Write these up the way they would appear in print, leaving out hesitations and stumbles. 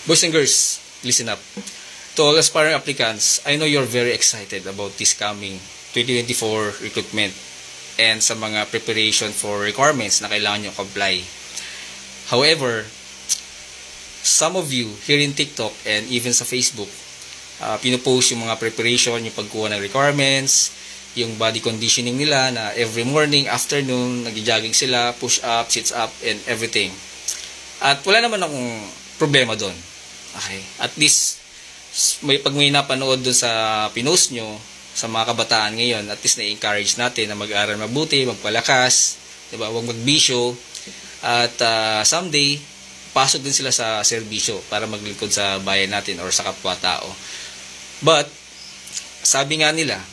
Boys and girls, listen up. To all aspiring applicants, I know you're very excited about this coming 2024 recruitment and sa mga preparation for requirements na kailangan nyo apply. However, some of you here in TikTok and even sa Facebook, pinupost yung mga preparation, yung pagkuha ng requirements, yung body conditioning nila na every morning, afternoon, nag-jogging sila, push up, sits up, and everything. At wala naman akong problema doon. Okay. At least, pag may napanood doon sa pinost nyo, sa mga kabataan ngayon, at least na-encourage natin na mag-aral mabuti, magpalakas, diba? Huwag magbisyo, at someday, pasok din sila sa serbisyo para maglingkod sa bayan natin or sa kapwa-tao. But, sabi nga nila,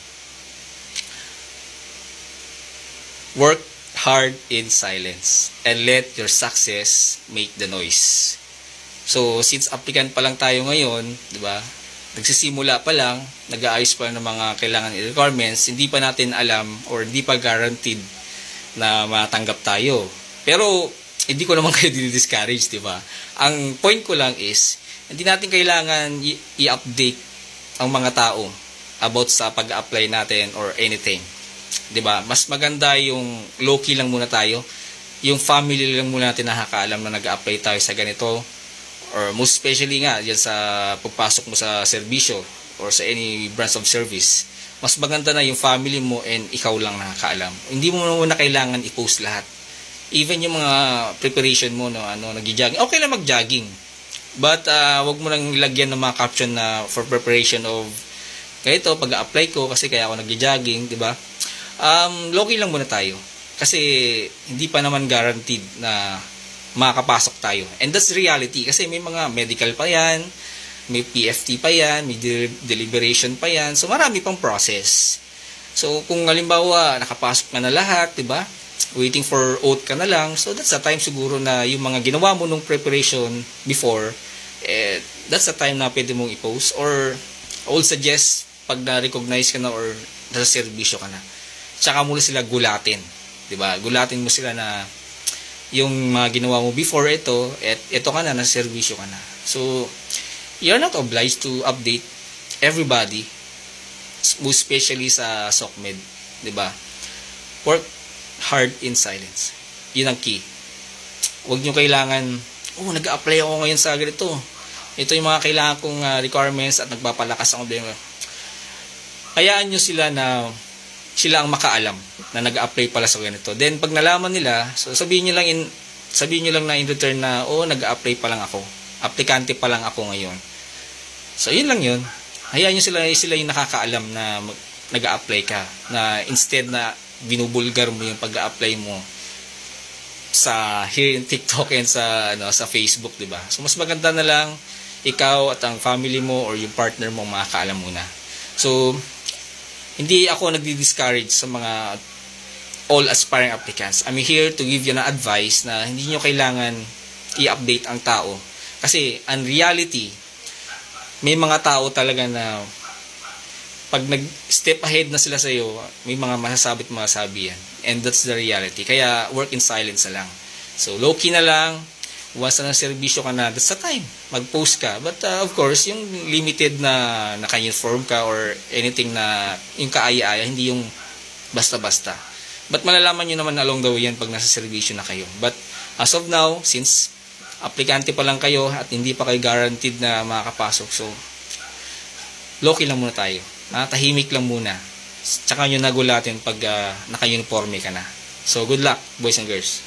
work hard in silence and let your success make the noise. So, since applicant pa lang tayo ngayon, di ba? Nagsisimula pa lang, nag-aayos pa ng mga kailangan requirements, hindi pa natin alam or hindi pa guaranteed na matanggap tayo. Pero, hindi ko naman kayo dinidiscourage, di ba? Ang point ko lang is, hindi natin kailangan i-update ang mga tao about sa pag-apply natin or anything. Di ba? Mas maganda yung low-key lang muna tayo. Yung family lang muna natin nakakaalam na nag-apply tayo sa ganito. Or most especially nga, yan sa pagpasok mo sa serbisyo or sa any branch of service. Mas maganda na yung family mo and ikaw lang nakakaalam. Hindi mo muna kailangan i-post lahat. Even yung mga preparation mo, no, nag-jogging, okay lang mag-jogging. But wag mo nang ilagyan ng mga caption na for preparation of ganito, pag-apply ko kasi kaya ako nag-jogging, di ba? Low-key lang muna tayo. Kasi hindi pa naman guaranteed na makakapasok tayo. And that's reality. Kasi may mga medical pa yan, may PFT pa yan, may deliberation pa yan. So, marami pang process. So, kung halimbawa, nakapasok ka na lahat, di ba? Waiting for oath ka na lang. So, that's the time siguro na yung mga ginawa mo nung preparation before, that's the time na pwede mong i-post. Or, I would suggest, pag na-recognize ka na or nasa servisyo ka na, tsaka muna sila gulatin. Di ba? Gulatin mo sila na yung mga ginawa mo before ito, ito ka na, nasa servisyo ka na. So, you're not obliged to update everybody, especially sa SOCMED. Di ba? Work hard in silence. Yun ang key. Huwag nyo kailangan, nag-apply ako ngayon sa ganito. Ito yung mga kailangan kong requirements at nagpapalakas ako. Hayaan nyo sila na sila ang makaalam na nag-apply pala sa ganito. Then, pag nalaman nila, so sabihin nyo lang na in return na, nag-apply pa lang ako. Aplikante pa lang ako ngayon. So, yun lang yun. Hayaan nyo sila yung nakakaalam na nag-apply ka. Na instead na binubulgar mo yung pag-apply mo sa here in TikTok and sa Facebook, diba? So, mas maganda na lang ikaw at ang family mo or yung partner mo makakaalam muna. So, hindi ako nagdi-discourage sa mga all aspiring applicants. I'm here to give you na advice na hindi nyo kailangan i-update ang tao. Kasi, in reality, may mga tao talaga na pag nag-step ahead na sila sa iyo, may mga masasabi yan. And that's the reality. Kaya, work in silence na lang. So, low-key na lang. Once na serbisyo ka na, that's the time. Mag-post ka. But, of course, yung limited na naka-inform ka or anything na yung kaaya-aya, hindi yung basta-basta. But malalaman nyo naman along the way yan pag nasa serbisyo na kayo. But, as of now, since aplikante pa lang kayo at hindi pa kayo guaranteed na makakapasok, so, low-key lang muna tayo. Tahimik lang muna. Tsaka nyo nagulatin pag naka-uniforme ka na. So, good luck, boys and girls.